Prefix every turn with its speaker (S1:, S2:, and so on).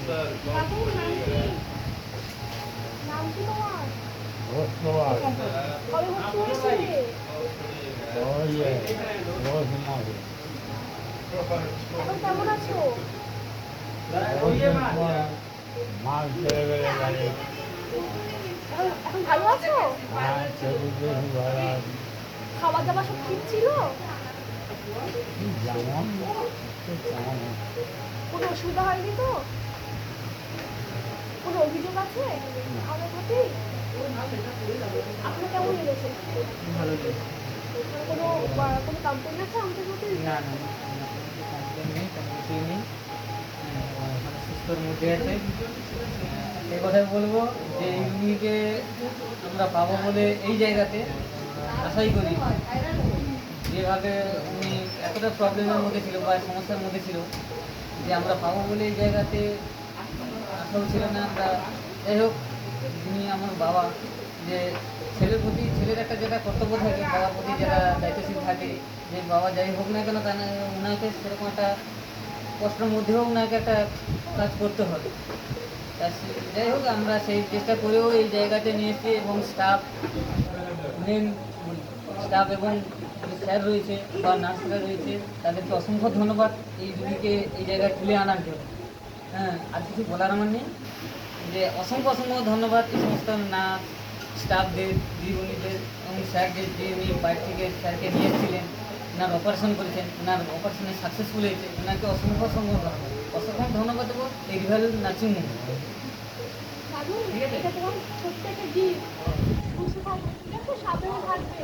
S1: কাকুর নাম কি? নাম কি তোমার? কবে ভর্তি হয়েছে? এখন কেমন আছো? এখন ভালো আছো? খাবার দাবার সব ঠিক ছিল? কোনো অসুবিধা হয়নি তো? কোনো অভিযোগ আছে আমার প্রতি? আপনার কেমন লেগেছে?
S2: ভালো
S1: কোনো কোনো কমপ্লেন আছে আমাদের প্রতি?
S2: না না কমপ্লেন নেই, তেমন কিছুই নেই। মানে সুস্থর মধ্যে আছে। এই কথাই বলবো যে এই রুগীকে আমরা পাবো বলে এই জায়গাতে আশাই করি। যেভাবে উনি এতটা প্রবলেমের মধ্যে ছিল বা সমস্যার মধ্যে ছিল যে আমরা পাবো বলে এই জায়গাতে আশাও ছিল না আমরা। যাই হোক, যিনি আমার বাবা, যে ছেলের প্রতি ছেলের একটা যেটা কর্তব্য থাকে, বাবার প্রতি যেটা দায়িত্বশীল থাকে, যে বাবা যাই হোক না কেন তার ওনাকে সেরকম একটা কষ্টের মধ্যেও ওনাকে একটা কাজ করতে হবে। যাই হোক, আমরা সেই চেষ্টা করেও এই জায়গাতে নিয়ে এসেছি এবং মেন স্টাফ এবং যে স্যার রয়েছে বা নার্সরা রয়েছে তাদেরকে অসংখ্য ধন্যবাদ এই রুগীকে এই জায়গায় তুলে আনার জন্য। হ্যাঁ, আর কিছু বলার আমার নেই, যে অসংখ্য অসংখ্য ধন্যবাদ এই সমস্ত নার্স স্টাফদের, দিদিমণিদের এবং স্যারদের, যে উনি বাইরে থেকে স্যারকে নিয়ে এসেছিলেন, ওনার অপারেশন করেছেন, ওনার অপারেশনে সাকসেসফুল হয়েছে, ওনাকে অসংখ্য অসংখ্য ধন্যবাদ। অসংখ্য ধন্যবাদ দেবো এই রিভাল নার্সিং হোম।
S1: এটা তোমার প্রত্যেকের দিন সুস্থ থাকবে, সাবধানে থাকবে।